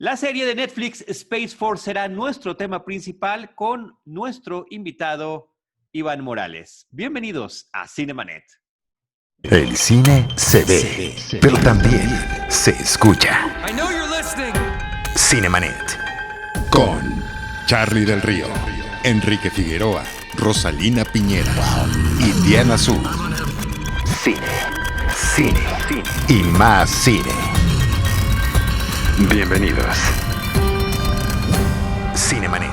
La serie de Netflix Space Force será nuestro tema principal con nuestro invitado Iván Morales. Bienvenidos a Cinemanet. El cine se ve, pero también se escucha. Cinemanet. Con Charlie del Río, Enrique Figueroa, Rosalina Piñera y Diana Su. Cine, cine y más cine. Bienvenidos. Cinemanet.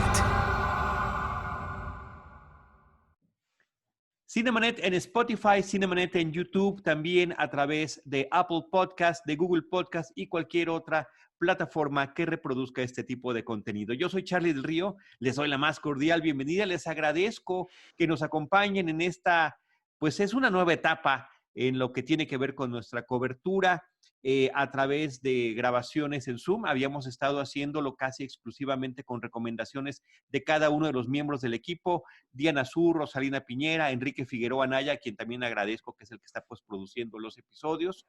Cinemanet en Spotify, Cinemanet en YouTube, también a través de Apple Podcast, de Google Podcast y cualquier otra plataforma que reproduzca este tipo de contenido. Yo soy Charlie del Río, les doy la más cordial bienvenida, les agradezco que nos acompañen en esta, pues es una nueva etapa en lo que tiene que ver con nuestra cobertura a través de grabaciones en Zoom. Habíamos estado haciéndolo casi exclusivamente con recomendaciones de cada uno de los miembros del equipo, Diana Su, Rosalina Piñera, Enrique Figueroa Anaya, a quien también agradezco, que es el que está produciendo los episodios,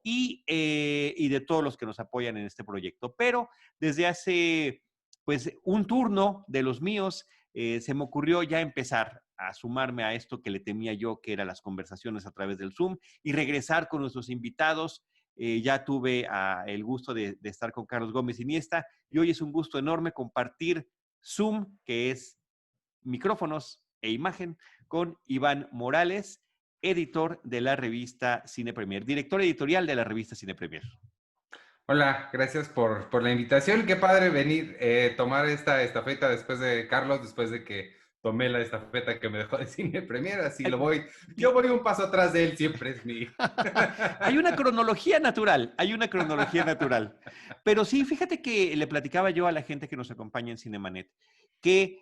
y de todos los que nos apoyan en este proyecto. Pero desde hace pues un turno de los míos, se me ocurrió ya empezar a sumarme a esto que le temía yo, que eran las conversaciones a través del Zoom, y regresar con nuestros invitados. Ya tuve el gusto de estar con Carlos Gómez Iniesta, y hoy es un gusto enorme compartir Zoom, que es micrófonos e imagen, con Iván Morales, editor de la revista Cine Premier, director editorial de la revista Cine Premier. Hola, gracias por la invitación. Qué padre venir, tomar esta estafeta después de Carlos, después de que tomé la estafeta que me dejó de Cine Premier, así yo voy un paso atrás de él, siempre es mi... Hay una cronología natural. Pero sí, fíjate que le platicaba yo a la gente que nos acompaña en Cinemanet, que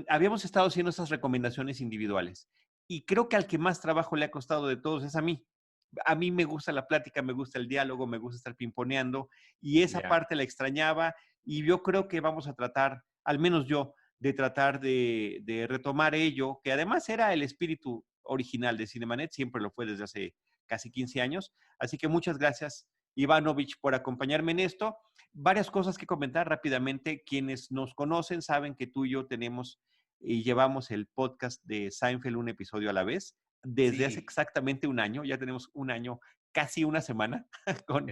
habíamos estado haciendo estas recomendaciones individuales, y creo que al que más trabajo le ha costado de todos es a mí. A mí me gusta la plática, me gusta el diálogo, me gusta estar pimponeando, y esa parte la extrañaba, y yo creo que vamos a tratar, al menos yo, de tratar de retomar ello, que además era el espíritu original de Cinemanet, siempre lo fue desde hace casi 15 años. Así que muchas gracias, Ivanovich, por acompañarme en esto. Varias cosas que comentar rápidamente. Quienes nos conocen saben que tú y yo tenemos y llevamos el podcast de Seinfeld un episodio a la vez desde hace exactamente un año. Ya tenemos un año, casi una semana con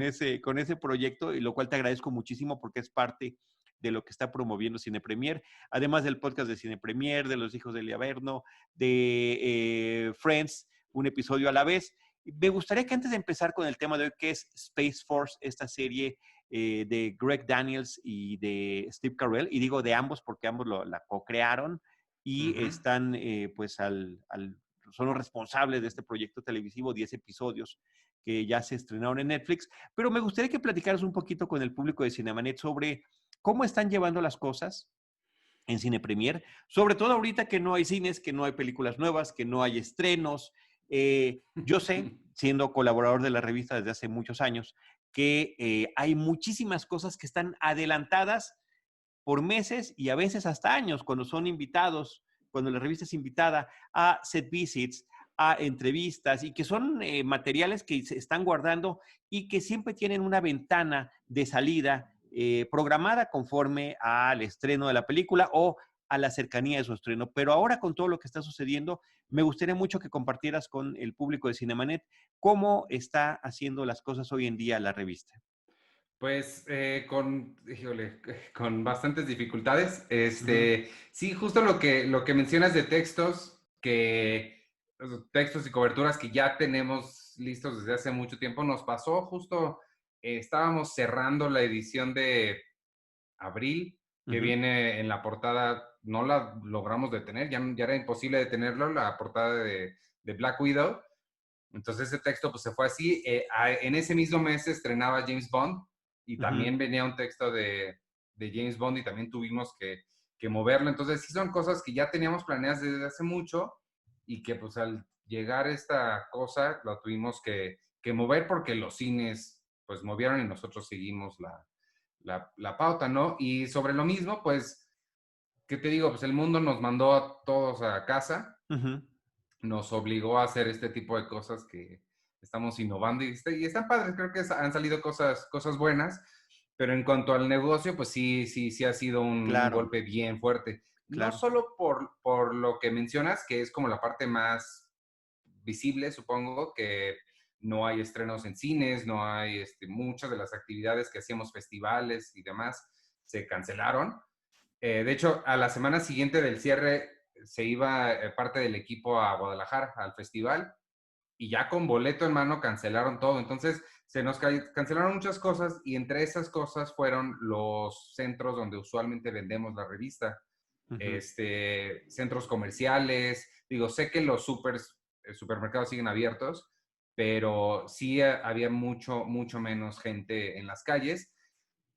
ese proyecto, y lo cual te agradezco muchísimo porque es parte de lo que está promoviendo Cine Premier, además del podcast de Cine Premier, de Los Hijos del Averno, de Friends, un episodio a la vez. Me gustaría que antes de empezar con el tema de hoy, que es Space Force, esta serie de Greg Daniels y de Steve Carell, y digo de ambos porque ambos la co-crearon y están son los responsables de este proyecto televisivo, 10 episodios que ya se estrenaron en Netflix. Pero me gustaría que platicaras un poquito con el público de Cinemanet sobre cómo están llevando las cosas en Cine Premier, sobre todo ahorita que no hay cines, que no hay películas nuevas, que no hay estrenos. Yo sé, siendo colaborador de la revista desde hace muchos años, que hay muchísimas cosas que están adelantadas por meses y a veces hasta años, cuando son invitados, cuando la revista es invitada a set visits, a entrevistas, y que son materiales que se están guardando y que siempre tienen una ventana de salida programada conforme al estreno de la película o a la cercanía de su estreno. Pero ahora, con todo lo que está sucediendo, me gustaría mucho que compartieras con el público de Cinemanet cómo está haciendo las cosas hoy en día la revista. Pues con bastantes dificultades. Sí, justo lo que mencionas de textos y coberturas que ya tenemos listos desde hace mucho tiempo, nos pasó justo, estábamos cerrando la edición de abril, que viene en la portada, no la logramos detener, ya era imposible detenerlo, la portada de Black Widow. Entonces ese texto pues se fue así. En ese mismo mes se estrenaba James Bond y también venía un texto de James Bond y también tuvimos que moverlo. Entonces sí son cosas que ya teníamos planeadas desde hace mucho y que pues al llegar esta cosa lo tuvimos que mover porque los cines pues movieron y nosotros seguimos la pauta, ¿no? Y sobre lo mismo, pues, ¿qué te digo? Pues el mundo nos mandó a todos a casa. Nos obligó a hacer este tipo de cosas que estamos innovando y están padres, creo que han salido cosas buenas, pero en cuanto al negocio, pues sí ha sido un Claro, golpe bien fuerte. No claro. solo por lo que mencionas, que es como la parte más visible, supongo, que no hay estrenos en cines, no hay muchas de las actividades que hacíamos, festivales y demás, se cancelaron. De hecho, a la semana siguiente del cierre se iba parte del equipo a Guadalajara, al festival, y ya con boleto en mano cancelaron todo. Entonces, se nos cancelaron muchas cosas y entre esas cosas fueron los centros donde usualmente vendemos la revista. Ujú. Centros comerciales. Digo, sé que los supermercados siguen abiertos, pero sí había mucho menos gente en las calles.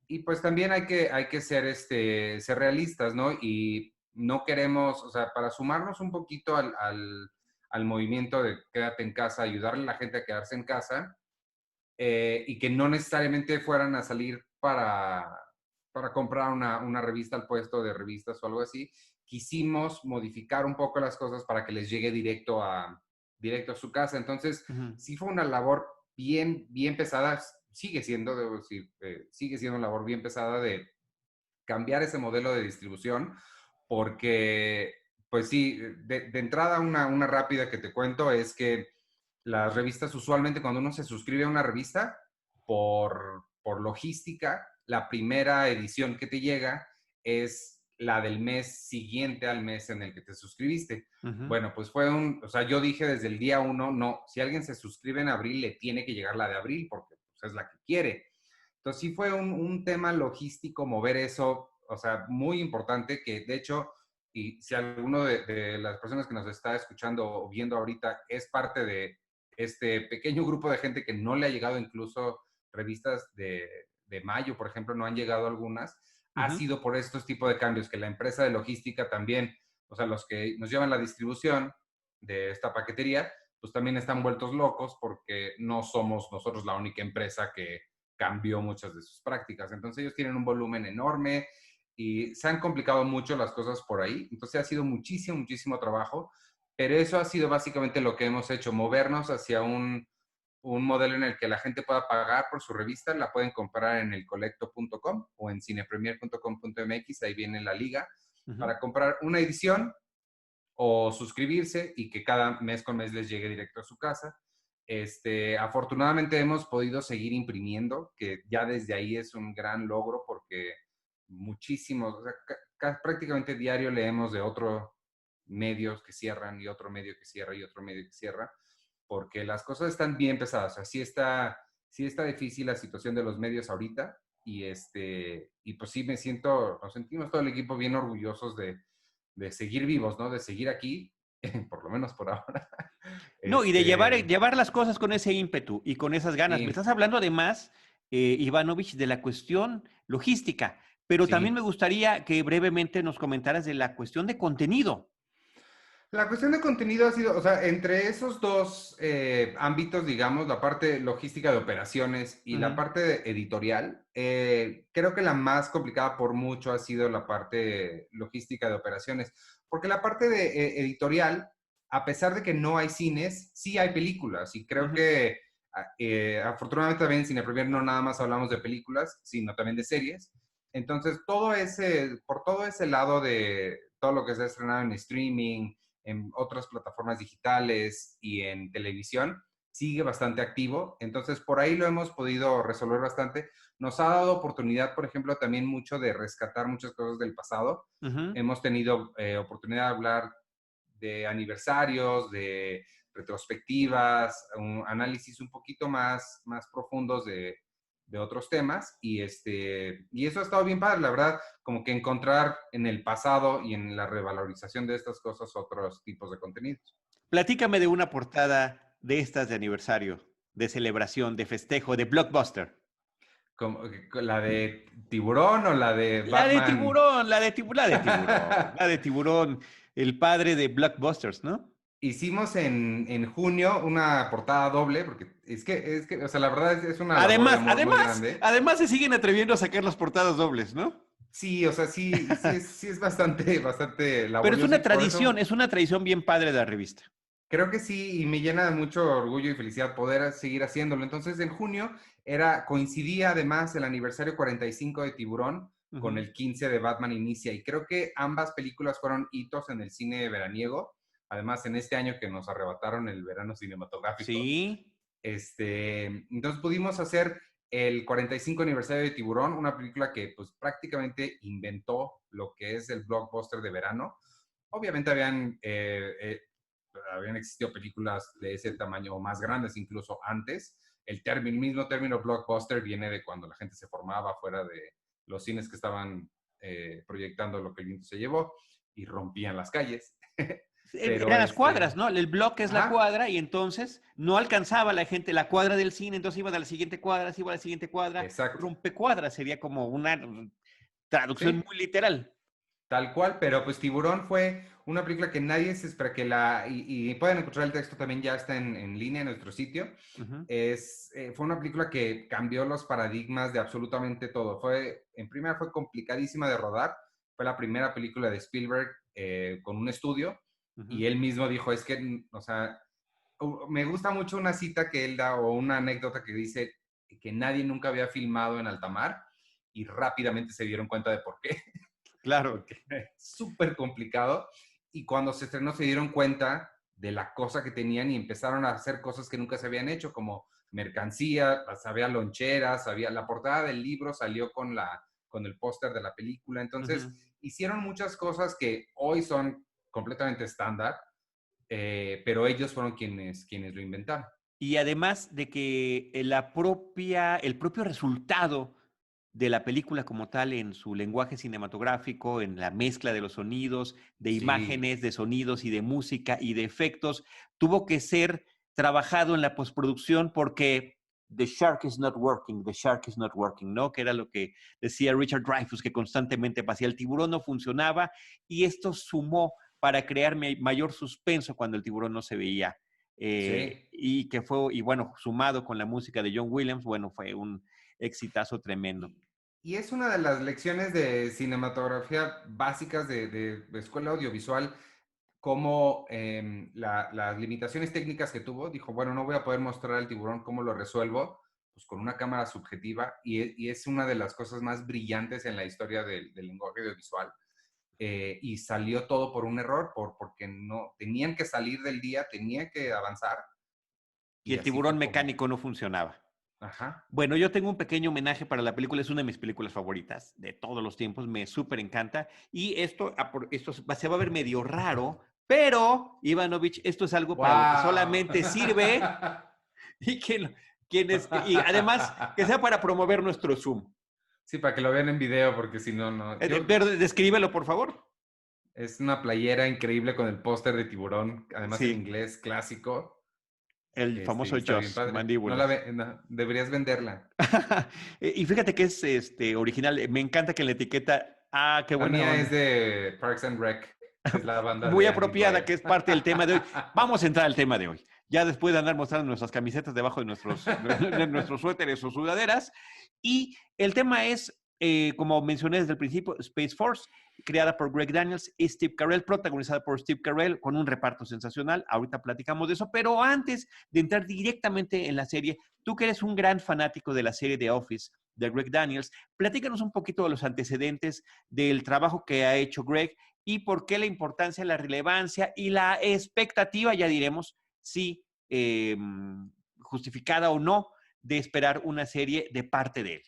Y pues también hay que ser realistas, ¿no? Y no queremos, o sea, para sumarnos un poquito al movimiento de quédate en casa, ayudarle a la gente a quedarse en casa, y que no necesariamente fueran a salir para comprar una revista al puesto de revistas o algo así, quisimos modificar un poco las cosas para que les llegue directo a su casa. Entonces, Ujú. sí fue una labor bien pesada, sigue siendo, debo decir, sigue siendo una labor bien pesada de cambiar ese modelo de distribución, porque, pues sí, de entrada una rápida que te cuento es que las revistas usualmente cuando uno se suscribe a una revista, por logística, la primera edición que te llega es la del mes siguiente al mes en el que te suscribiste. Ujú. Bueno, pues o sea, yo dije desde el día 1, no, si alguien se suscribe en abril, le tiene que llegar la de abril porque pues, es la que quiere. Entonces sí fue un tema logístico mover eso, o sea, muy importante que de hecho, y si alguno de las personas que nos está escuchando o viendo ahorita es parte de este pequeño grupo de gente que no le ha llegado incluso revistas de mayo, por ejemplo, no han llegado algunas, ha Ujú. sido por estos tipos de cambios que la empresa de logística también, o sea, los que nos llevan la distribución de esta paquetería, pues también están vueltos locos porque no somos nosotros la única empresa que cambió muchas de sus prácticas. Entonces ellos tienen un volumen enorme y se han complicado mucho las cosas por ahí. Entonces ha sido muchísimo trabajo, pero eso ha sido básicamente lo que hemos hecho, movernos hacia un modelo en el que la gente pueda pagar por su revista, la pueden comprar en elcolecto.com o en cinepremier.com.mx, ahí viene la liga, Ujú. para comprar una edición o suscribirse y que cada mes con mes les llegue directo a su casa. Afortunadamente hemos podido seguir imprimiendo, que ya desde ahí es un gran logro porque muchísimos, o sea, prácticamente diario leemos de otros medios que cierran y otro medio que cierra y otro medio que cierra, porque las cosas están bien pesadas. O sea, sí está difícil la situación de los medios ahorita y pues sí nos sentimos todo el equipo bien orgullosos de seguir vivos, ¿no? De seguir aquí, por lo menos por ahora. No, y de llevar, Este, llevar las cosas con ese ímpetu y con esas ganas. Me sí, estás hablando además, Ivanovich, de la cuestión logística, pero también me sí. gustaría que brevemente nos comentaras de la cuestión de contenido. La cuestión de contenido ha sido, o sea, entre esos dos ámbitos, digamos, la parte logística de operaciones y la Ujú. parte editorial, creo que la más complicada por mucho ha sido la parte logística de operaciones, porque la parte de editorial, a pesar de que no hay cines, sí hay películas y creo Ujú. que afortunadamente también en Cine Premier no nada más hablamos de películas, sino también de series. Entonces, por todo ese lado de todo lo que se ha estrenado en streaming, en otras plataformas digitales y en televisión, sigue bastante activo. Entonces, por ahí lo hemos podido resolver bastante. Nos ha dado oportunidad, por ejemplo, también mucho de rescatar muchas cosas del pasado. Ujú. Hemos tenido oportunidad de hablar de aniversarios, de retrospectivas, un análisis un poquito más profundos de otros temas y eso ha estado bien padre, la verdad, como que encontrar en el pasado y en la revalorización de estas cosas otros tipos de contenidos. Platícame de una portada de estas de aniversario, de celebración, de festejo, de blockbuster. Como, ¿la de Tiburón o la de La de Batman? tiburón, la de tiburón, el padre de blockbusters, ¿no? Hicimos en junio una portada doble, porque o sea, la verdad es una labor de Además, amor muy además, grande. además se siguen atreviendo a sacar las portadas dobles, ¿no? Sí, o sea, sí es bastante Pero laborioso y por eso es una tradición bien padre de la revista. Creo que sí, y me llena de mucho orgullo y felicidad poder seguir haciéndolo. Entonces, en junio coincidía además el aniversario 45 de Tiburón con Ujú. el 15 de Batman Inicia, y creo que ambas películas fueron hitos en el cine veraniego. Además, en este año que nos arrebataron el verano cinematográfico, Sí. entonces pudimos hacer el 45 aniversario de Tiburón, una película que pues prácticamente inventó lo que es el blockbuster de verano. Obviamente habían existido películas de ese tamaño o más grandes incluso antes. El mismo término blockbuster viene de cuando la gente se formaba fuera de los cines que estaban proyectando Lo que el viento se llevó y rompían las calles. Pero Eran las cuadras, ¿no? El bloque es la ajá, cuadra y entonces no alcanzaba la gente la cuadra del cine, entonces iban a la siguiente cuadra, se iba a la siguiente cuadra, exacto. rompecuadras, sería como una traducción Sí, muy literal. tal cual, pero pues Tiburón fue una película que nadie se espera y pueden encontrar el texto también, ya está en línea en nuestro sitio. Ujú, Fue una película que cambió los paradigmas de absolutamente todo. En primera fue complicadísima de rodar, fue la primera película de Spielberg con un estudio, y ujú. él mismo dijo, es que, o sea, me gusta mucho una cita que él da o una anécdota que dice que nadie nunca había filmado en alta mar y rápidamente se dieron cuenta de por qué, Claro. porque es súper complicado, y cuando se estrenó se dieron cuenta de la cosa que tenían y empezaron a hacer cosas que nunca se habían hecho, como mercancía, había loncheras, la portada del libro salió con el póster de la película. Entonces Ujú. hicieron muchas cosas que hoy son completamente estándar, pero ellos fueron quienes lo inventaron. Y además de que el propio resultado de la película como tal en su lenguaje cinematográfico, en la mezcla de los sonidos, de Sí, imágenes, de sonidos y de música y de efectos, tuvo que ser trabajado en la postproducción porque the shark is not working, the shark is not working, ¿no? Que era lo que decía Richard Dreyfuss, que constantemente pasía, el tiburón no funcionaba y esto sumó para crear mayor suspenso cuando el tiburón no se veía. sí. Y bueno, sumado con la música de John Williams, bueno, fue un exitazo tremendo. Y, y es una de las lecciones de cinematografía básicas de escuela audiovisual, como las limitaciones técnicas que tuvo. Dijo, bueno, no voy a poder mostrar al tiburón, ¿cómo lo resuelvo? Pues con una cámara subjetiva, y es una de las cosas más brillantes en la historia del lenguaje audiovisual. Y salió todo por un error, porque no tenían que salir del día, tenían que avanzar, Y y el así tiburón fue como, mecánico no funcionaba. ajá, Bueno, yo tengo un pequeño homenaje para la película, es una de mis películas favoritas de todos los tiempos, me súper encanta. Y esto se va a ver medio raro, pero, Ivanovich, esto es algo para lo que wow. solamente sirve y y además que sea para promover nuestro Zoom. Sí, para que lo vean en video, porque si no, no. Descríbelo, por favor. Es una playera increíble con el póster de tiburón, además en Sí, inglés clásico. el famoso Y está bien Jaws, padre. mandíbulas. No, deberías venderla. Y fíjate que es original. Me encanta que en la etiqueta. Ah, qué La buena mía es onda. de Parks and Rec, es la banda Muy de Andy apropiada, que Dwyer. es parte del tema de hoy. Vamos a entrar al tema de hoy. Ya después de andar mostrando nuestras camisetas debajo de de nuestros suéteres o sudaderas. Y el tema es, como mencioné desde el principio, Space Force, creada por Greg Daniels y Steve Carell, protagonizada por Steve Carell, con un reparto sensacional. Ahorita platicamos de eso, pero antes de entrar directamente en la serie, tú que eres un gran fanático de la serie The Office de Greg Daniels, platícanos un poquito de los antecedentes del trabajo que ha hecho Greg y por qué la importancia, la relevancia y la expectativa, ya diremos, si justificada o no, de esperar una serie de parte de él.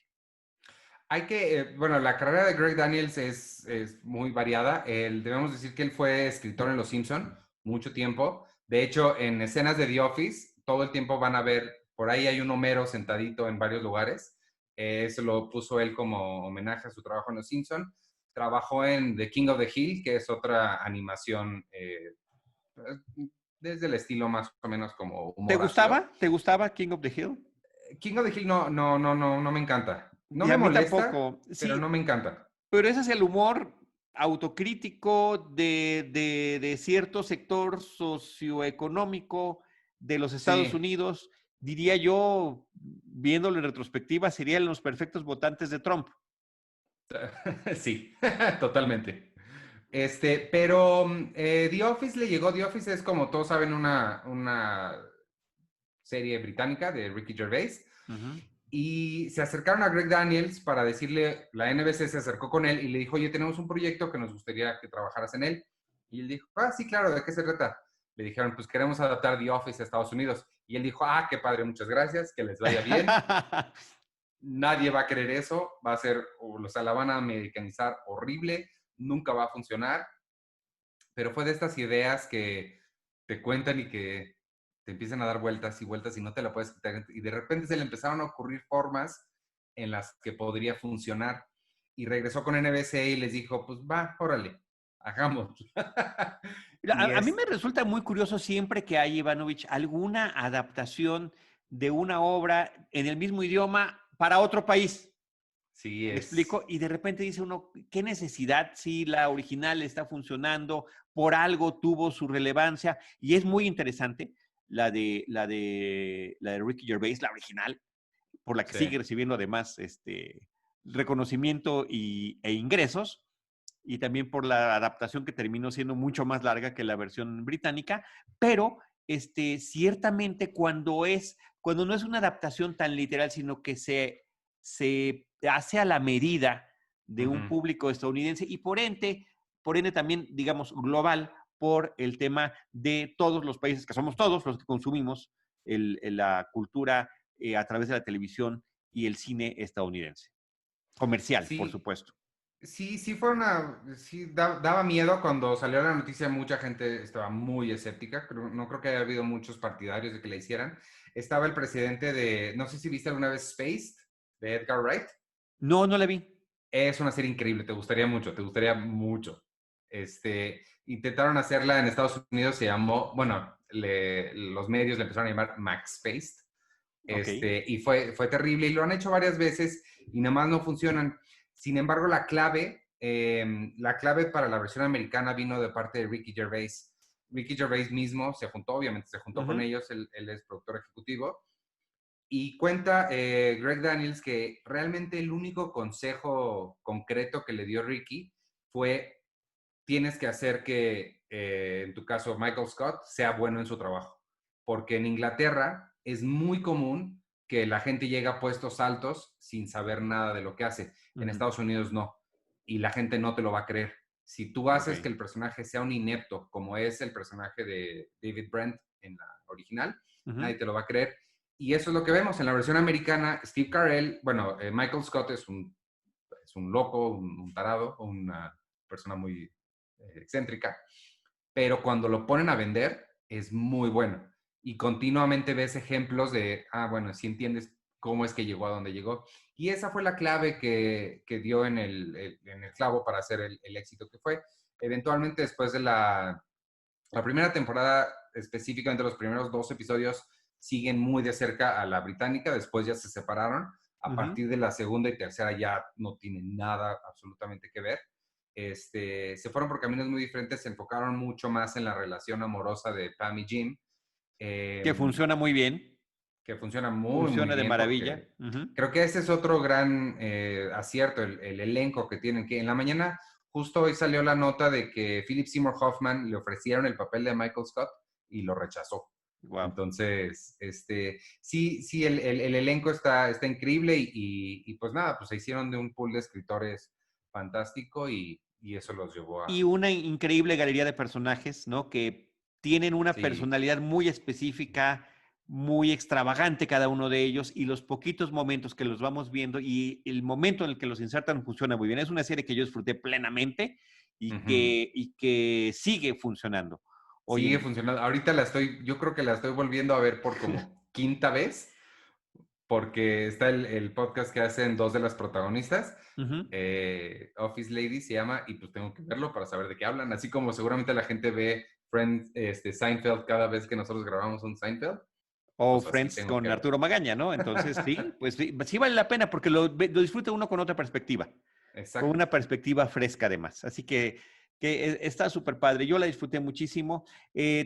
Bueno, la carrera de Greg Daniels es muy variada. Debemos decir que él fue escritor en Los Simpson mucho tiempo. De hecho, en escenas de The Office, todo el tiempo van a ver, por ahí hay un Homero sentadito en varios lugares. Eso lo puso él como homenaje a su trabajo en Los Simpson. Trabajó en The King of the Hill, que es otra animación desde el estilo más o menos como ¿Te humor ácido. gustaba? ¿Te gustaba King of the Hill? King of the Hill no, no, no, no, no me encanta. No Y a me mí molesta, tampoco. pero Sí, no me encanta. pero ese es el humor autocrítico de cierto sector socioeconómico de los Estados Sí, Unidos. Diría yo, viéndolo en retrospectiva, serían los perfectos votantes de Trump. sí, totalmente. Pero The Office le llegó. The Office es, como todos saben, una serie británica de Ricky Gervais. Ujú. Y se acercaron a Greg Daniels para decirle, la NBC se acercó con él y le dijo, oye, tenemos un proyecto que nos gustaría que trabajaras en él. Y él dijo, sí, claro, ¿de qué se trata? Le dijeron, pues queremos adaptar The Office a Estados Unidos. Y él dijo, qué padre, muchas gracias, que les vaya bien. Nadie va a querer eso, va a ser, o sea, la van a americanizar horrible, nunca va a funcionar. Pero fue de estas ideas que te cuentan y que te empiezan a dar vueltas y vueltas y no te la puedes quitar. Y de repente se le empezaron a ocurrir formas en las que podría funcionar. Y regresó con NBC y les dijo, pues va, órale, hagamos. Mira, Y a mí me resulta muy curioso siempre que hay, Ivanovich, alguna adaptación de una obra en el mismo idioma para otro país. sí, ¿Me explico? Y de repente dice uno, ¿qué necesidad si la original está funcionando? Por algo tuvo su relevancia. Y es muy interesante la de Ricky Gervais, la original, por la que sí. sigue recibiendo además reconocimiento e ingresos, y también por la adaptación que terminó siendo mucho más larga que la versión británica, pero ciertamente cuando no es una adaptación tan literal, sino que se hace a la medida de un público estadounidense y por ende también, digamos, global, por el tema de todos los países, que somos todos los que consumimos la cultura a través de la televisión y el cine estadounidense. Comercial, por Sí, supuesto. sí, sí daba miedo cuando salió la noticia, mucha gente estaba muy escéptica, no creo que haya habido muchos partidarios de que la hicieran. Estaba el presidente no sé si viste alguna vez Spaced, de Edgar Wright. No, no la vi. Es una serie increíble, te gustaría mucho. Intentaron hacerla en Estados Unidos, se llamó, bueno, los medios le empezaron a llamar Max Spaced, Ok. y fue terrible, y lo han hecho varias veces y nada más no funcionan. Sin embargo, la clave para la versión americana vino de parte de Ricky Gervais. Ricky Gervais mismo obviamente se juntó con ellos, él es productor ejecutivo, y cuenta Greg Daniels que realmente el único consejo concreto que le dio Ricky fue, tienes que hacer que, en tu caso, Michael Scott sea bueno en su trabajo. Porque en Inglaterra es muy común que la gente llegue a puestos altos sin saber nada de lo que hace. En Estados Unidos no. Y la gente no te lo va a creer. Si tú haces que el personaje sea un inepto, como es el personaje de David Brent en la original, nadie te lo va a creer. Y eso es lo que vemos en la versión americana. Steve Carell, bueno, Michael Scott es un loco, un tarado, una persona muy excéntrica, pero cuando lo ponen a vender es muy bueno. Y continuamente ves ejemplos de, bueno, si entiendes cómo es que llegó a donde llegó. Y esa fue la clave que dio en el clavo para hacer el éxito que fue. Eventualmente, después de la primera temporada, específicamente los primeros 2 episodios, siguen muy de cerca a la británica, después ya se separaron. A partir de la segunda y tercera ya no tienen nada absolutamente que ver. Se fueron por caminos muy diferentes, se enfocaron mucho más en la relación amorosa de Pam y Jim. Que funciona muy bien. Que funciona muy, muy Funciona de bien, maravilla. porque creo que ese es otro gran acierto, el elenco que tienen. Que en la mañana, justo hoy salió la nota de que Philip Seymour Hoffman le ofrecieron el papel de Michael Scott y lo rechazó. Wow. Entonces, sí, el elenco está increíble y pues nada, pues se hicieron de un pool de escritores fantástico y eso los llevó a... Y una increíble galería de personajes, ¿no? Que tienen una Sí. personalidad muy específica, muy extravagante cada uno de ellos, y los poquitos momentos que los vamos viendo y el momento en el que los insertan funciona muy bien. Es una serie que yo disfruté plenamente y que sigue funcionando. Sigue Oye, funcionando. Ahorita yo creo que la estoy volviendo a ver por como quinta vez, porque está el podcast que hacen 2 de las protagonistas, Office Lady se llama, y pues tengo que verlo para saber de qué hablan, así como seguramente la gente ve Friends, Seinfeld cada vez que nosotros grabamos un Seinfeld. o Pues así Friends tengo que con ver. Arturo Magaña, ¿no? Entonces, sí, pues sí vale la pena porque lo disfruta uno con otra perspectiva. Con Exacto. una perspectiva fresca además. Así que está súper padre. Yo la disfruté muchísimo.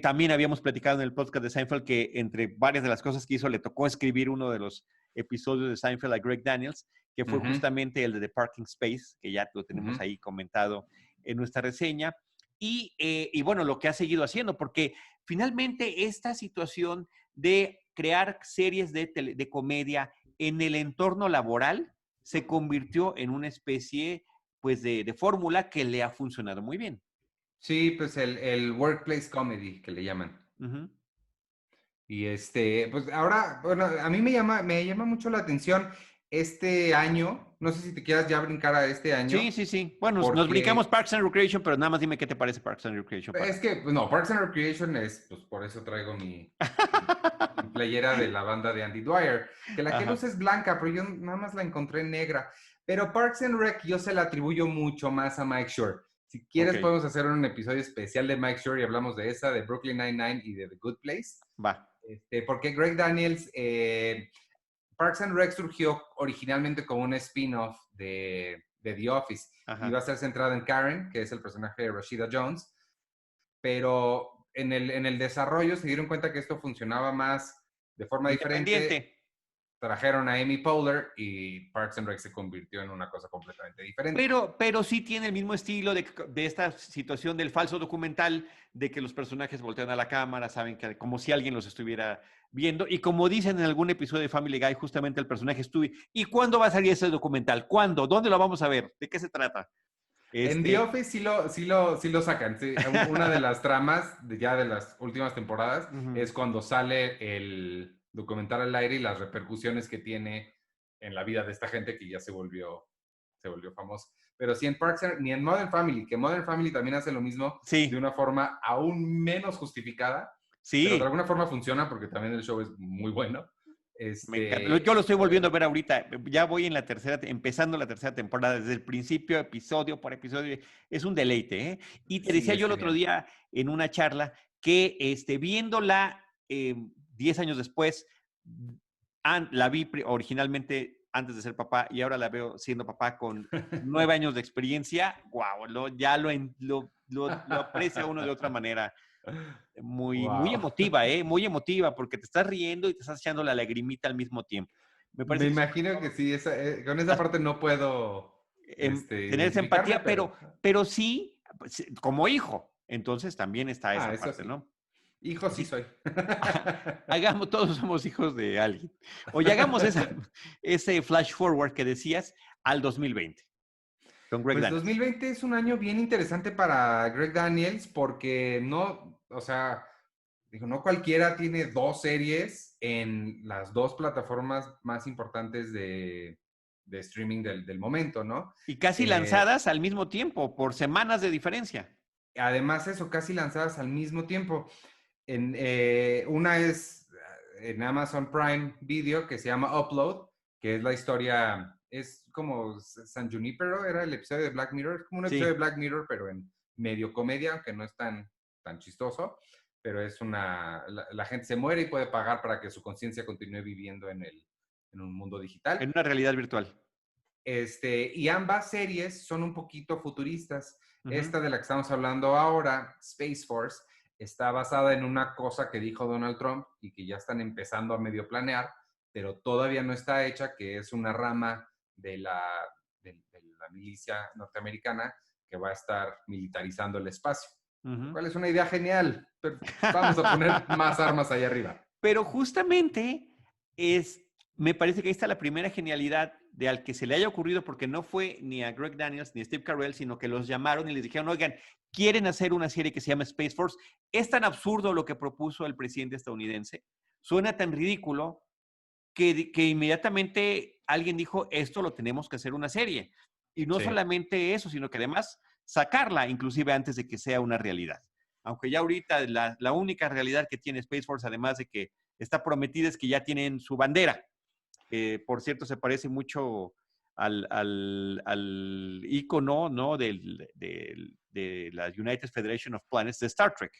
También habíamos platicado en el podcast de Seinfeld que entre varias de las cosas que hizo le tocó escribir uno de los episodios de Seinfeld a Greg Daniels, que fue justamente el de The Parking Space, que ya lo tenemos ahí comentado en nuestra reseña. Y bueno, lo que ha seguido haciendo, porque finalmente esta situación de crear series de comedia en el entorno laboral se convirtió en una especie pues de fórmula que le ha funcionado muy bien. Sí, pues el workplace comedy que le llaman. Uh-huh. Y pues ahora, bueno, a mí me llama mucho la atención este año. No sé si te quieras ya brincar a este año, Sí. Bueno, nos brincamos porque Parks and Recreation, pero nada más dime qué te parece Parks and Recreation. es que, pues no, Parks and Recreation es, pues por eso traigo mi playera de la banda de Andy Dwyer, que la que Ajá. luce es blanca, pero yo nada más la encontré negra. Pero Parks and Rec yo se la atribuyo mucho más a Mike Schur. Si quieres Ok. podemos hacer un episodio especial de Mike Schur y hablamos de esa, de Brooklyn Nine-Nine y de The Good Place. Va. Porque Greg Daniels, Parks and Rec surgió originalmente como un spin-off de The Office. Ajá. Iba a ser centrado en Karen, que es el personaje de Rashida Jones, pero en el desarrollo se dieron cuenta que esto funcionaba más de forma diferente. Independiente. Trajeron a Amy Poehler y Parks and Rec se convirtió en una cosa completamente diferente. Pero sí tiene el mismo estilo de esta situación del falso documental, de que los personajes voltean a la cámara, saben que como si alguien los estuviera viendo. Y como dicen en algún episodio de Family Guy, justamente el personaje estuvo. ¿Y cuándo va a salir ese documental? ¿Cuándo? ¿Dónde lo vamos a ver? ¿De qué se trata? En The Office sí lo sacan. Sí. Una de las tramas ya de las últimas temporadas es cuando sale el documental al aire y las repercusiones que tiene en la vida de esta gente que ya se volvió famosa. Pero sí en Parks ni en Modern Family, que Modern Family también hace lo mismo de una forma aún menos justificada. Sí. Pero de alguna forma funciona porque también el show es muy bueno. Me encanta. Yo lo estoy volviendo a ver ahorita. Ya voy empezando la tercera temporada, desde el principio, episodio por episodio. Es un deleite, ¿eh? Y te decía yo el otro día en una charla que viéndola 10 años después, la vi originalmente antes de ser papá y ahora la veo siendo papá con 9 años de experiencia. ¡Guau! Ya lo aprecia uno de otra manera. Muy emotiva, muy emotiva, porque te estás riendo y te estás echando la lagrimita al mismo tiempo. Me imagino que sí, con esa parte no puedo tener esa empatía, pero sí, como hijo, entonces también está esa parte, sí. ¿no? Hijo sí soy. Todos somos hijos de alguien. Oye, hagamos ese flash forward que decías al 2020. Con Greg Daniels. 2020 es un año bien interesante para Greg Daniels porque no cualquiera tiene 2 series en las 2 plataformas más importantes de streaming del momento, ¿no? Y casi lanzadas al mismo tiempo, por semanas de diferencia. Además eso, casi lanzadas al mismo tiempo. Una es en Amazon Prime Video que se llama Upload, que es la historia, es como San Junipero, era el episodio de Black Mirror, es como un episodio de Black Mirror, pero en medio comedia, aunque no es tan chistoso, pero es la gente se muere y puede pagar para que su conciencia continúe viviendo en un mundo digital. En una realidad virtual. Y ambas series son un poquito futuristas. Esta de la que estamos hablando ahora, Space Force, está basada en una cosa que dijo Donald Trump y que ya están empezando a medio planear, pero todavía no está hecha, que es una rama de la milicia norteamericana que va a estar militarizando el espacio. ¿Cuál es una idea genial? Pero vamos a poner más armas allá arriba. Pero justamente me parece que ahí está la primera genialidad de al que se le haya ocurrido, porque no fue ni a Greg Daniels ni a Steve Carell, sino que los llamaron y les dijeron, oigan, quieren hacer una serie que se llama Space Force. Es tan absurdo lo que propuso el presidente estadounidense, suena tan ridículo, que inmediatamente alguien dijo, esto lo tenemos que hacer una serie. Y no solamente eso, sino que además sacarla, inclusive antes de que sea una realidad. Aunque ya ahorita la única realidad que tiene Space Force, además de que está prometida, es que ya tienen su bandera. Por cierto, se parece mucho al ícono, ¿no? de la United Federation of Planets de Star Trek.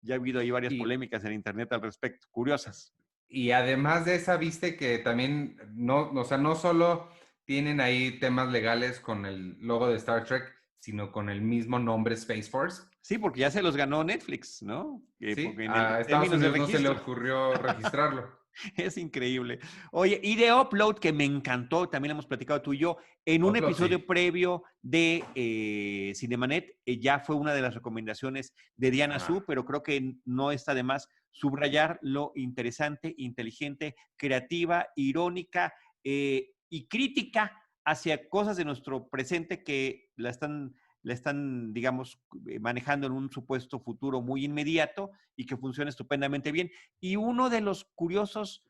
Ya ha habido ahí varias polémicas en internet al respecto, curiosas. Y además de esa, viste que también, no solo tienen ahí temas legales con el logo de Star Trek, sino con el mismo nombre Space Force. Sí, porque ya se los ganó Netflix, ¿no? Sí, a Estados Unidos no se le ocurrió registrarlo. Es increíble. Oye, y de Upload, que me encantó, también hemos platicado tú y yo, en un Upload, episodio sí. previo de Cinemanet, ya fue una de las recomendaciones de Diana Su, Ajá. pero creo que no está de más subrayar lo interesante, inteligente, creativa, irónica y crítica hacia cosas de nuestro presente que la están, digamos, manejando en un supuesto futuro muy inmediato y que funciona estupendamente bien. Y uno de los curiosos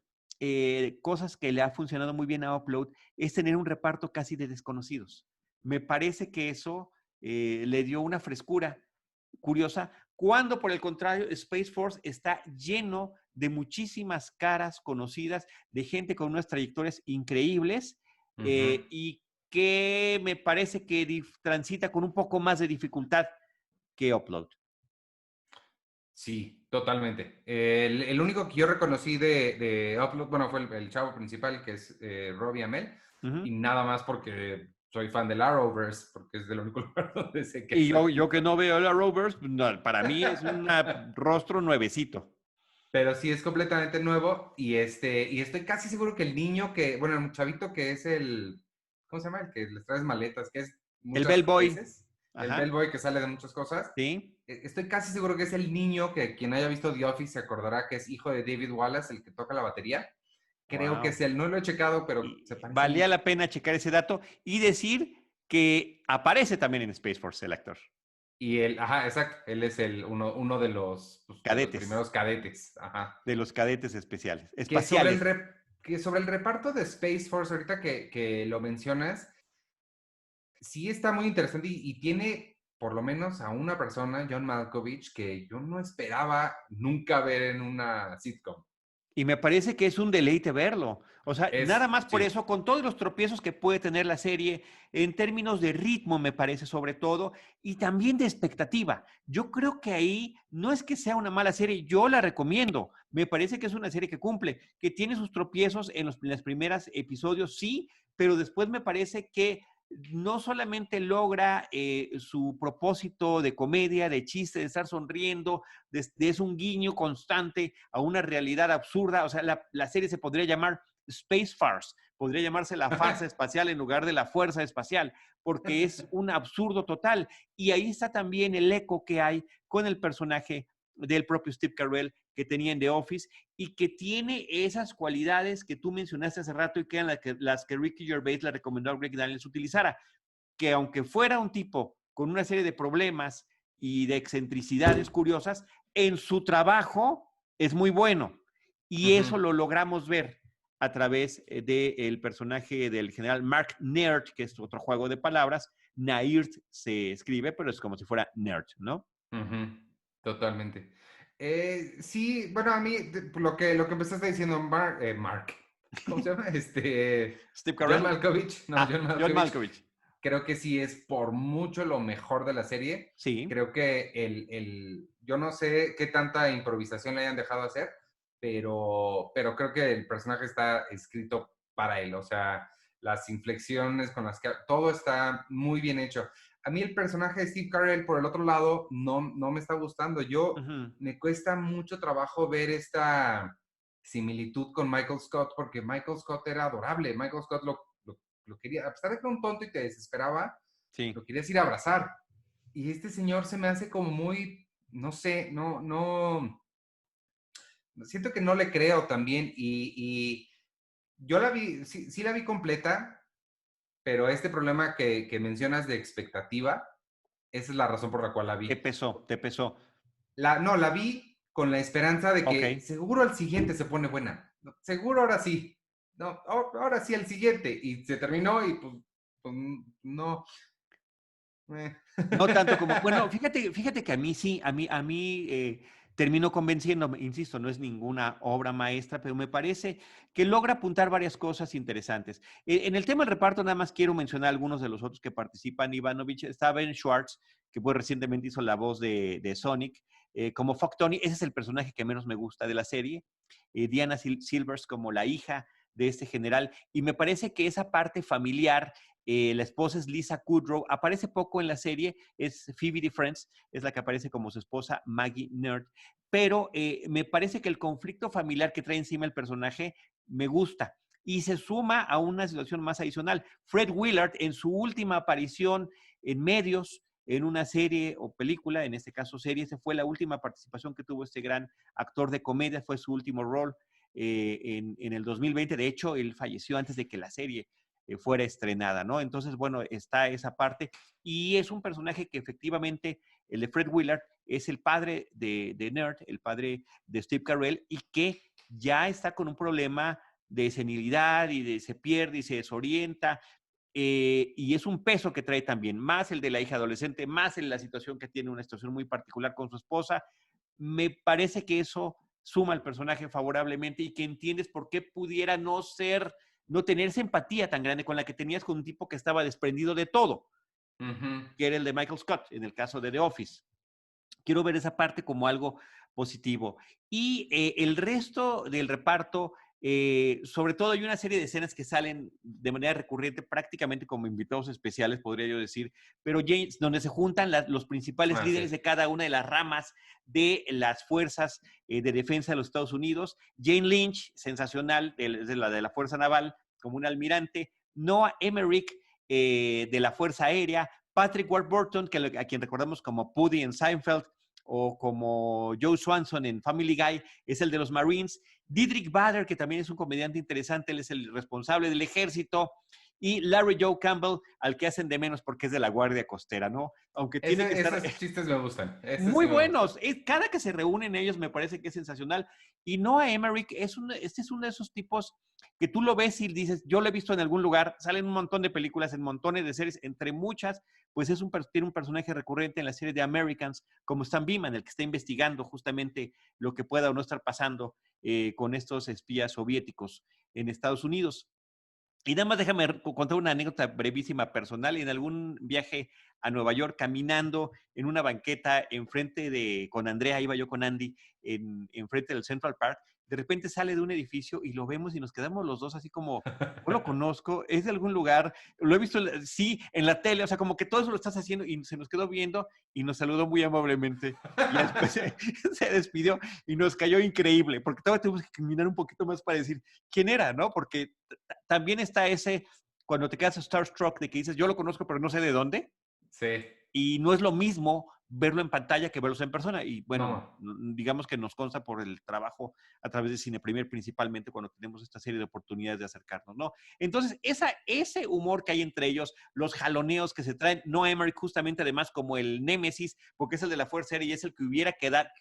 cosas que le ha funcionado muy bien a Upload es tener un reparto casi de desconocidos. Me parece que eso le dio una frescura curiosa, cuando por el contrario Space Force está lleno de muchísimas caras conocidas, de gente con unas trayectorias increíbles Ujú. y que me parece que transita con un poco más de dificultad que Upload. Sí, totalmente. El único que yo reconocí de Upload, bueno, fue el chavo principal, que es Robbie Amell, Uh -huh. y nada más porque soy fan del Arrowverse, porque es del único lugar donde sé que Y es yo que no veo a la Rovers, no, para mí es un rostro nuevecito. Pero sí es completamente nuevo y estoy casi seguro que el niño que, bueno, el chavito que es ¿cómo se llama? El que les traes maletas, que es El muchas Bellboy. veces, el Ajá. bellboy que sale de muchas cosas. Sí. Estoy casi seguro que es el niño que quien haya visto The Office se acordará que es hijo de David Wallace, el que toca la batería. Creo que Wow. es él, no lo he checado, pero se Y parece valía mucho. la pena checar ese dato y decir que aparece también en Space Force el actor. Y él, ajá, exacto, él es uno pues, de los Cadetes. primeros cadetes, ajá. De los cadetes especiales. Que sobre Espaciales. que sobre el reparto de Space Force, ahorita que lo mencionas, sí está muy interesante y tiene por lo menos a una persona, John Malkovich, que yo no esperaba nunca ver en una sitcom. Y me parece que es un deleite verlo. O sea, nada más por Sí. eso, con todos los tropiezos que puede tener la serie, en términos de ritmo, me parece sobre todo, y también de expectativa. Yo creo que ahí no es que sea una mala serie, yo la recomiendo. Me parece que es una serie que cumple, que tiene sus tropiezos en los primeros episodios, sí, pero después me parece que no solamente logra su propósito de comedia, de chiste, de estar sonriendo, es un guiño constante a una realidad absurda. O sea, la serie se podría llamar Space Farce, podría llamarse la farsa espacial en lugar de la fuerza espacial, porque es un absurdo total. Y ahí está también el eco que hay con el personaje del propio Steve Carell que tenía en The Office y que tiene esas cualidades que tú mencionaste hace rato y que eran las que Ricky Gervais le recomendó a Greg Daniels utilizara, que aunque fuera un tipo con una serie de problemas y de excentricidades curiosas, en su trabajo es muy bueno. Y eso lo logramos ver a través del personaje del general Mark Nerd, que es otro juego de palabras. Nairt se escribe, pero es como si fuera nerd, ¿no? Totalmente. Sí, bueno, a mí lo que empezaste diciendo, Mark, ¿cómo se llama? Steve John Carell. Malkovich, no, John John Malkovich, Malkovich. creo que sí es por mucho lo mejor de la serie. Sí. Creo que yo no sé qué tanta improvisación le hayan dejado hacer, pero creo que el personaje está escrito para él, o sea, las inflexiones con las que todo está muy bien hecho. A mí el personaje de Steve Carell, por el otro lado, no me está gustando. Me cuesta mucho trabajo ver esta similitud con Michael Scott, porque Michael Scott era adorable. Michael Scott lo quería, a pesar de que era un tonto y te desesperaba, Sí. lo querías ir a abrazar. Y este señor se me hace como muy, no sé, siento que no le creo también. Y yo la vi, sí la vi completa, pero este problema que mencionas de expectativa, esa es la razón por la cual la Te vi. pesó, te pesó. No, la vi con la esperanza de Ok. que seguro al siguiente se pone buena. Seguro ahora sí. No, ahora sí el siguiente. Y se terminó y pues no. No tanto como, bueno, fíjate que a mí sí, a mí terminó convenciéndome, insisto, no es ninguna obra maestra, pero me parece que logra apuntar varias cosas interesantes. En el tema del reparto, nada más quiero mencionar algunos de los otros que participan. Ivanovich, está Ben Schwartz, que pues recientemente hizo la voz de Sonic, como Fuck Tony, ese es el personaje que menos me gusta de la serie. Diana Silvers como la hija de este general, y me parece que esa parte familiar, la esposa es Lisa Kudrow, aparece poco en la serie, es Phoebe de Friends, es la que aparece como su esposa Maggie Nerd, pero me parece que el conflicto familiar que trae encima el personaje me gusta. Y se suma a una situación más adicional. Fred Willard, en su última aparición en medios, en una serie o película, en este caso serie, esa fue la última participación que tuvo este gran actor de comedia, fue su último rol en el 2020. De hecho, él falleció antes de que la serie fuera estrenada, ¿no? Entonces, bueno, está esa parte. Y es un personaje que efectivamente, el de Fred Willard, es el padre de Nerd, el padre de Steve Carell, y que ya está con un problema de senilidad y se pierde y se desorienta. Y es un peso que trae también, más el de la hija adolescente, más en la situación que tiene, una situación muy particular con su esposa. Me parece que eso suma al personaje favorablemente y que entiendes por qué pudiera no tener esa empatía tan grande con la que tenías con un tipo que estaba desprendido de todo, que era el de Michael Scott, en el caso de The Office. Quiero ver esa parte como algo positivo. Y el resto del reparto, sobre todo hay una serie de escenas que salen de manera recurrente, prácticamente como invitados especiales, podría yo decir, pero donde se juntan los principales líderes de cada una de las ramas de las fuerzas de defensa de los Estados Unidos. Jane Lynch, sensacional, de la Fuerza Naval, como un almirante. Noah Emmerich, de la Fuerza Aérea. Patrick Warburton, a quien recordamos como Puddy en Seinfeld, o como Joe Swanson en Family Guy, es el de los Marines. Diedrich Bader, que también es un comediante interesante, él es el responsable del ejército. Y Larry Joe Campbell, al que hacen de menos porque es de la Guardia Costera, ¿no? Aunque tiene que estar... Esos chistes me gustan. Muy buenos. Cada que se reúnen ellos me parece que es sensacional. Y Noah Emmerich este es uno de esos tipos que tú lo ves y dices, yo lo he visto en algún lugar, salen un montón de películas, en montones de series, entre muchas, pues tiene un personaje recurrente en la serie de Americans, como Stan Beeman, el que está investigando justamente lo que pueda o no estar pasando con estos espías soviéticos en Estados Unidos. Y nada más déjame contar una anécdota brevísima personal. En algún viaje a Nueva York, caminando en una banqueta con Andrea, iba yo con Andy, enfrente del Central Park, de repente sale de un edificio y lo vemos y nos quedamos los dos así como, yo lo conozco, es de algún lugar, lo he visto, sí, en la tele, o sea, como que todo eso lo estás haciendo, y se nos quedó viendo y nos saludó muy amablemente. Y después se despidió y nos cayó increíble, porque todavía tuvimos que caminar un poquito más para decir quién era, ¿no? Porque también está cuando te quedas starstruck de que dices, yo lo conozco, pero no sé de dónde. Sí. Y no es lo mismo verlo en pantalla que verlo en persona. Y bueno, No. digamos que nos consta por el trabajo a través de Cine Premier, principalmente cuando tenemos esta serie de oportunidades de acercarnos, ¿no? Entonces, ese humor que hay entre ellos, los jaloneos que se traen, Noah Emmerich justamente además como el némesis, porque es el de la Fuerza Aérea y es el que hubiera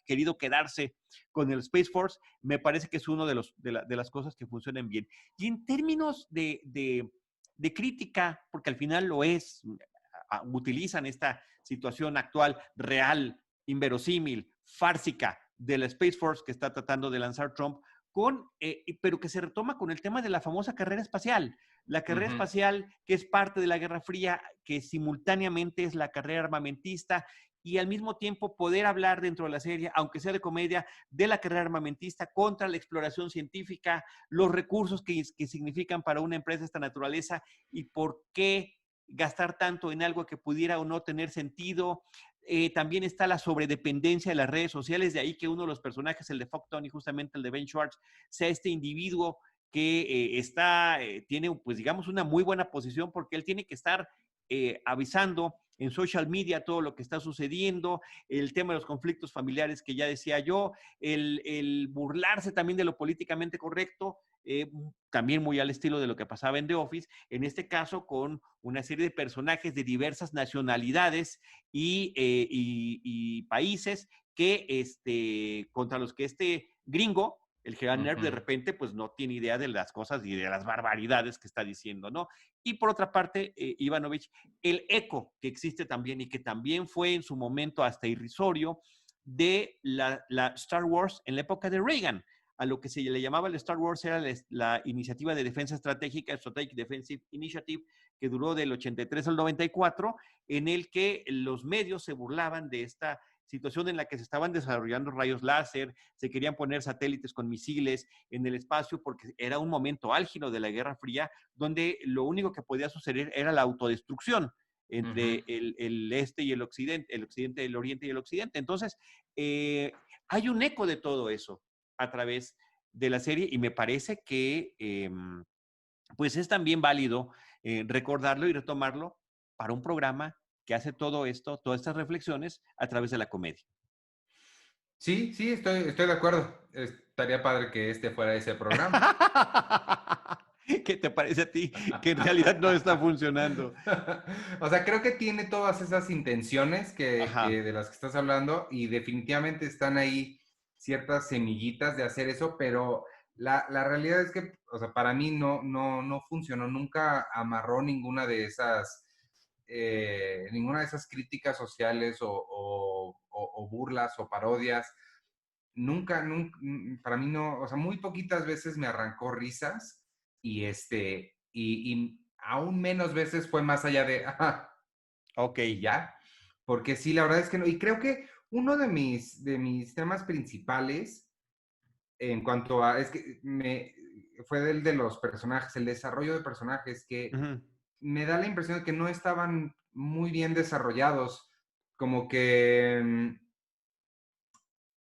querido quedarse con el Space Force, me parece que es uno de las cosas que funcionan bien. Y en términos de crítica, porque al final lo es, utilizan esta situación actual, real, inverosímil, fársica de la Space Force que está tratando de lanzar Trump, pero que se retoma con el tema de la famosa carrera espacial. La carrera espacial que es parte de la Guerra Fría, que simultáneamente es la carrera armamentista, y al mismo tiempo poder hablar dentro de la serie, aunque sea de comedia, de la carrera armamentista contra la exploración científica, los recursos que significan para una empresa de esta naturaleza y por qué gastar tanto en algo que pudiera o no tener sentido. También está la sobredependencia de las redes sociales, de ahí que uno de los personajes, el de Fuck Tony, justamente el de Ben Schwartz, sea este individuo que tiene, pues digamos, una muy buena posición porque él tiene que estar avisando en social media todo lo que está sucediendo, el tema de los conflictos familiares que ya decía yo, el burlarse también de lo políticamente correcto, también muy al estilo de lo que pasaba en The Office, en este caso con una serie de personajes de diversas nacionalidades y países contra los que este gringo, el general Nerv, de repente, pues no tiene idea de las cosas y de las barbaridades que está diciendo, ¿no? Y por otra parte, Ivanovich, el eco que existe también y que también fue en su momento hasta irrisorio de la Star Wars en la época de Reagan. A lo que se le llamaba el Star Wars era la iniciativa de defensa estratégica, Strategic Defensive Initiative, que duró del 83 al 94, en el que los medios se burlaban de esta situación en la que se estaban desarrollando rayos láser, se querían poner satélites con misiles en el espacio, porque era un momento álgido de la Guerra Fría, donde lo único que podía suceder era la autodestrucción entre el este y el occidente, el oriente y el occidente. Entonces, hay un eco de todo eso a través de la serie y me parece que pues es también válido recordarlo y retomarlo para un programa que hace todo esto, todas estas reflexiones a través de la comedia. Sí, sí, estoy de acuerdo. Estaría padre que este fuera ese programa. ¿Qué te parece a ti? Que en realidad no está funcionando. O sea, creo que tiene todas esas intenciones Ajá. de las que estás hablando y definitivamente están ahí ciertas semillitas de hacer eso, pero la realidad es que, o sea, para mí no funcionó, nunca amarró ninguna de esas críticas sociales o burlas o parodias. Nunca, para mí no, o sea, muy poquitas veces me arrancó risas y aún menos veces fue más allá de, ajá, Ok. y ya, porque sí, la verdad es que no, y creo que uno de mis temas principales en cuanto a, es que fue el de los personajes, el desarrollo de personajes, que Ujú. me da la impresión de que no estaban muy bien desarrollados, como que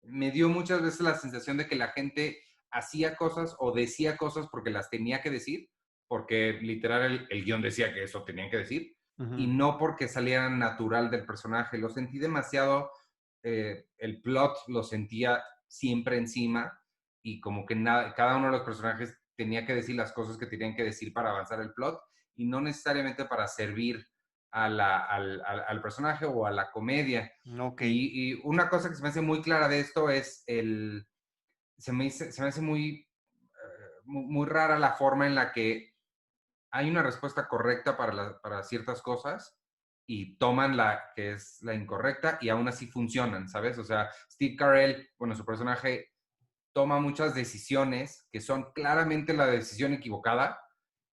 me dio muchas veces la sensación de que la gente hacía cosas o decía cosas porque las tenía que decir, porque literal el guión decía que eso tenían que decir, y Ujú. no porque salieran natural del personaje. Lo sentí demasiado, el plot lo sentía siempre encima y como que cada uno de los personajes tenía que decir las cosas que tenían que decir para avanzar el plot y no necesariamente para servir al personaje o a la comedia. Ok. Y una cosa que se me hace muy clara de esto es se me hace muy rara la forma en la que hay una respuesta correcta para ciertas cosas y toman la que es la incorrecta y aún así funcionan, ¿sabes? O sea, Steve Carell, bueno, su personaje toma muchas decisiones que son claramente la decisión equivocada,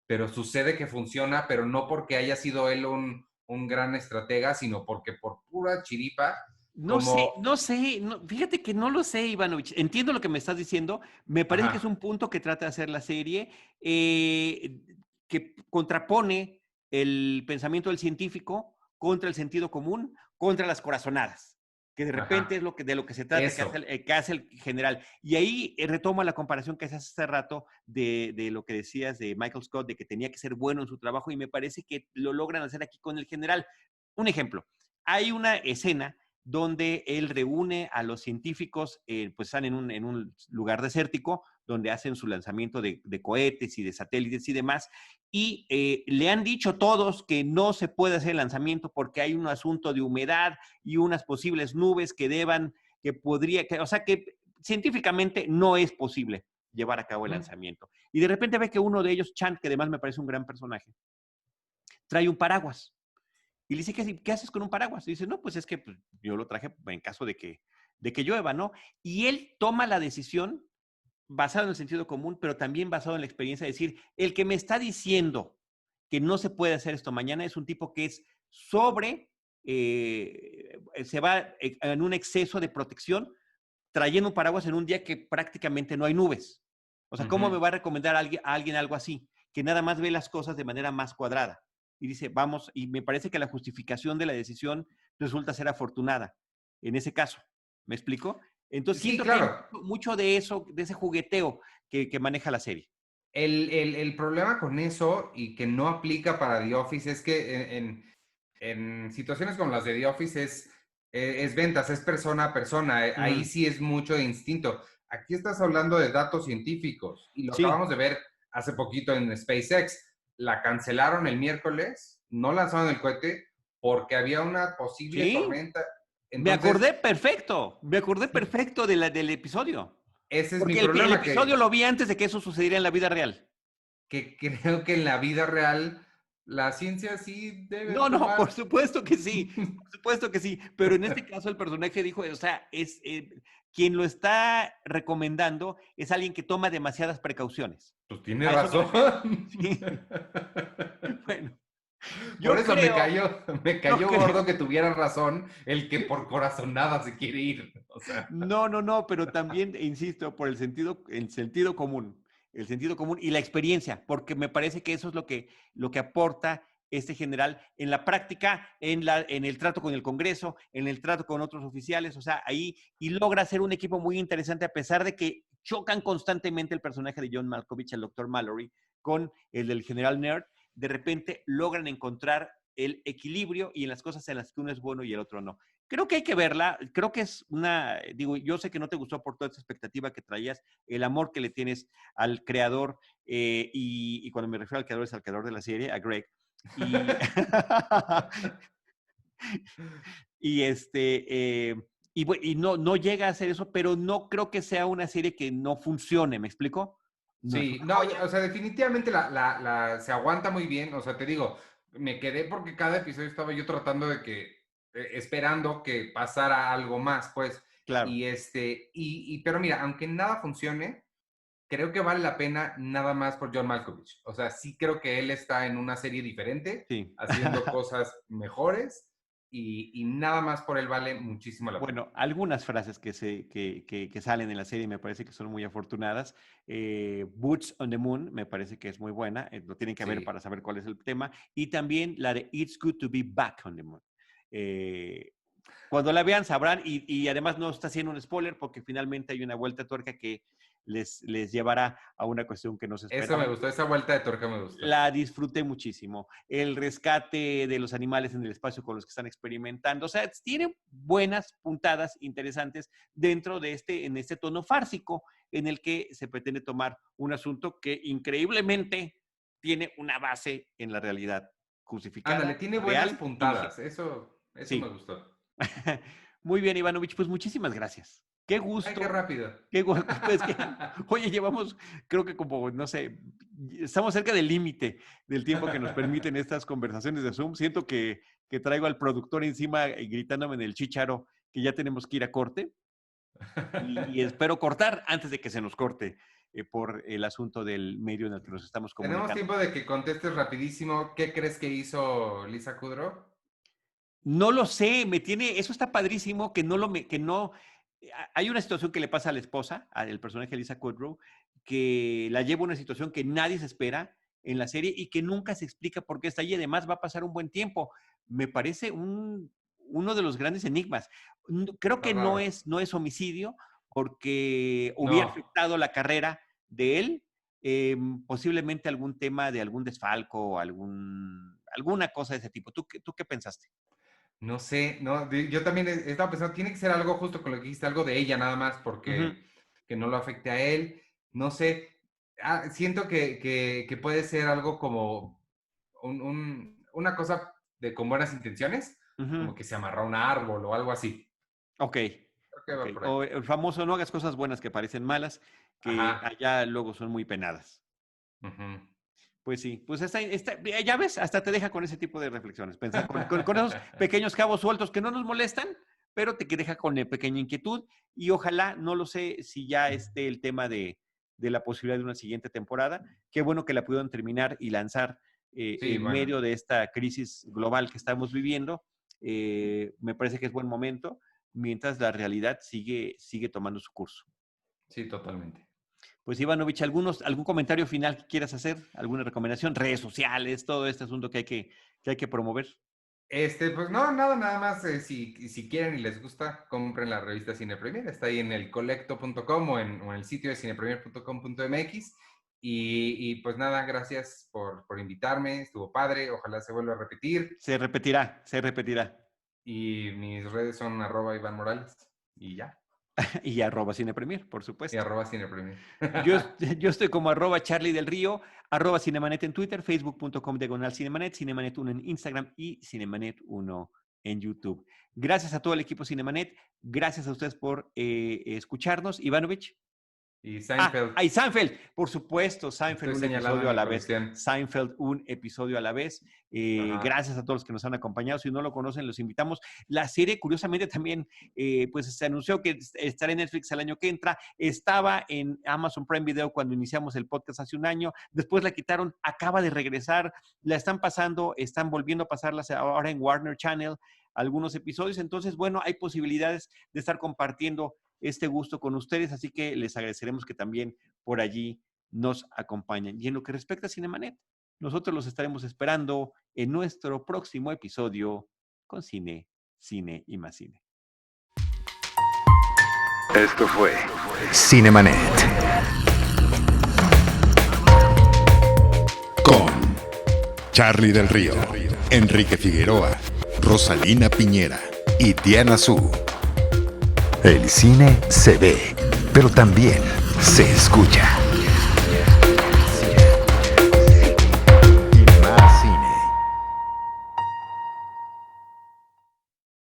pero sucede que funciona, pero no porque haya sido él un gran estratega, sino porque por pura chiripa, No sé, como, no sé, fíjate que no lo sé, Ivanovich. Entiendo lo que me estás diciendo. Me parece que es ajá, un punto que trata de hacer la serie, eh, que contrapone el pensamiento del científico contra el sentido común, contra las corazonadas, que de repente es ajá, de lo que se trata, eso. que hace el general. Y ahí retoma la comparación que hace hace rato de lo que decías de Michael Scott, de que tenía que ser bueno en su trabajo, y me parece que lo logran hacer aquí con el general. Un ejemplo, hay una escena donde él reúne a los científicos, pues están en un lugar desértico, donde hacen su lanzamiento de cohetes y de satélites y demás, y le han dicho todos que no se puede hacer el lanzamiento porque hay un asunto de humedad y unas posibles nubes o sea, que científicamente no es posible llevar a cabo el Mm, lanzamiento. Y de repente ve que uno de ellos, Chant, que además me parece un gran personaje, trae un paraguas. Y le dice, ¿qué haces con un paraguas? Y dice, no, pues es que pues, yo lo traje en caso de que llueva, ¿no? Y él toma la decisión basado en el sentido común, pero también basado en la experiencia de decir, el que me está diciendo que no se puede hacer esto mañana es un tipo que es se va en un exceso de protección, trayendo un paraguas en un día que prácticamente no hay nubes. O sea, ¿cómo me ujú. va a recomendar a alguien algo así? Que nada más ve las cosas de manera más cuadrada. Y dice, vamos, y me parece que la justificación de la decisión resulta ser afortunada en ese caso. ¿Me explico? Entonces Sí, siento que hay claro. mucho de eso, de ese jugueteo que maneja la serie. El problema con eso y que no aplica para The Office es que en situaciones como las de The Office es ventas, es persona a persona. Ahí Ujú. sí es mucho de instinto. Aquí estás hablando de datos científicos y lo Sí, acabamos de ver hace poquito en SpaceX. La cancelaron el miércoles, no lanzaron el cohete porque había una posible sí. tormenta. Entonces, Me acordé sí, perfecto del episodio. ese es mi Porque el problema, episodio lo vi antes de que eso sucediera en la vida real. que creo que en la vida real la ciencia sí debe No, no, tomar. por supuesto que sí, por supuesto que sí, pero en este caso el personaje dijo, o sea, quien lo está recomendando es alguien que toma demasiadas precauciones. Pues tiene A eso me refiero. razón. Sí, bueno, Por yo eso me creo, cayó, me yo cayó gordo creo, que tuviera razón el que por corazonada se quiere ir. O sea, no, no, no, pero también, insisto, por el sentido común y la experiencia, porque me parece que eso es lo que aporta este general en la práctica, en el trato con el Congreso, en el trato con otros oficiales, o sea, ahí, y logra ser un equipo muy interesante a pesar de que chocan constantemente el personaje de John Malkovich, el Dr. Mallory, con el del general Nerd. De repente logran encontrar el equilibrio y en las cosas en las que uno es bueno y el otro no. Creo que hay que verla, creo que es digo, yo sé que no te gustó por toda esa expectativa que traías, el amor que le tienes al creador, y cuando me refiero al creador es al creador de la serie, a Greg, y, y y no llega a hacer eso, pero no creo que sea una serie que no funcione, ¿me explico? No es Sí, una no, joya. o sea, definitivamente se aguanta muy bien. O sea, te digo, me quedé porque cada episodio estaba yo tratando de esperando que pasara algo más, pues. Claro, Pero mira, aunque nada funcione, creo que vale la pena nada más por John Malkovich. O sea, sí creo que él está en una serie diferente, sí. haciendo cosas mejores y nada más por él vale muchísimo la pena. Bueno, algunas frases que salen en la serie me parece que son muy afortunadas. Boots on the Moon me parece que es muy buena, lo tienen que ver Sí. para saber cuál es el tema. Y también la de It's Good to Be Back on the Moon. Eh, Cuando la vean sabrán, y además no está haciendo un spoiler porque finalmente hay una vuelta de tuerca que les llevará a una cuestión que no se Eso me esperaban. gustó, esa vuelta de tuerca me gustó. La disfruté muchísimo. El rescate de los animales en el espacio con los que están experimentando. O sea, tiene buenas puntadas interesantes dentro de en este tono fársico en el que se pretende tomar un asunto que increíblemente tiene una base en la realidad Ándale, justificada, tiene buenas real y puntadas, vigente. eso me Sí. gustó. Muy bien, Ivanovich, pues muchísimas gracias. Qué Ay, qué gusto. rápido. Pues que, oye, llevamos, creo que como, no sé, estamos cerca del límite del tiempo que nos permiten estas conversaciones de Zoom. Siento que traigo al productor encima gritándome en el chícharo que ya tenemos que ir a corte y espero cortar antes de que se nos corte por el asunto del medio en el que nos estamos Tenemos comunicando. tiempo de que contestes rapidísimo. ¿Qué crees que hizo Lisa Kudrow? No lo sé, eso está padrísimo, hay una situación que le pasa a la esposa, al personaje de Lisa Kudrow, que la lleva a una situación que nadie se espera en la serie y que nunca se explica por qué está ahí. Además, va a pasar un buen tiempo. Me parece uno de los grandes enigmas. Creo Está que raro. no es homicidio, porque hubiera No, afectado la carrera de él, posiblemente algún tema de algún desfalco o alguna cosa de ese tipo. ¿Tú qué pensaste? no sé, no, yo también estaba pensando, tiene que ser algo justo con lo que dijiste, algo de ella nada más, Ujú. porque que no lo afecte a él. No sé, siento que puede ser algo como una cosa con buenas intenciones, Ujú. como que se amarra a un árbol o algo así. Ok, Creo que ok. va por ahí. O el famoso no hagas cosas buenas que parecen malas, que Ajá. allá luego son muy penadas. Ujú. Pues sí, pues ya ves, hasta te deja con ese tipo de reflexiones, pensar con esos pequeños cabos sueltos que no nos molestan, pero que deja con pequeña inquietud y ojalá, no lo sé si ya esté el tema de la posibilidad de una siguiente temporada. Qué bueno que la pudieron terminar y lanzar Sí, en bueno, medio de esta crisis global que estamos viviendo. Me parece que es buen momento, mientras la realidad sigue tomando su curso. sí, totalmente. Pues Ivanovich, ¿algún comentario final que quieras hacer? ¿Alguna recomendación? Redes sociales, todo este asunto que hay que promover. Pues no, nada más, si quieren y les gusta, compren la revista Cine Premier, está ahí en elcolecto.com o en el sitio de cinepremier.com.mx pues nada, gracias por invitarme, estuvo padre, ojalá se vuelva a repetir Se repetirá, se repetirá. y mis redes son @Iván Morales y ya, Y arroba Cine Premier, por y supuesto. Cine Premier. Yo estoy como arroba Charlie del Río, arroba Cinemanet en Twitter, facebook.com/Cinemanet, Cinemanet 1 en Instagram y Cinemanet 1 en YouTube. Gracias a todo el equipo Cinemanet, gracias a ustedes por escucharnos. Ivanovich. Y Seinfeld, Hay Seinfeld, por supuesto, Seinfeld estoy un señalado episodio en a mi la vez, colección. Seinfeld un episodio a la vez. Ajá. Gracias a todos los que nos han acompañado. Si no lo conocen, los invitamos. La serie, curiosamente, también, pues se anunció que estará en Netflix el año que entra. Estaba en Amazon Prime Video cuando iniciamos el podcast hace un año. Después la quitaron, acaba de regresar. La están pasando, están volviendo a pasarlas ahora en Warner Channel algunos episodios. Entonces, bueno, hay posibilidades de estar compartiendo este gusto con ustedes, así que les agradeceremos que también por allí nos acompañen. Y en lo que respecta a Cinemanet, Nosotros los estaremos esperando en nuestro próximo episodio con Cine, Cine y más Cine. Esto fue Cinemanet. Con Charly del Río, Enrique Figueroa, Rosalina Piñera y Diana Su. El cine se ve, pero también se escucha.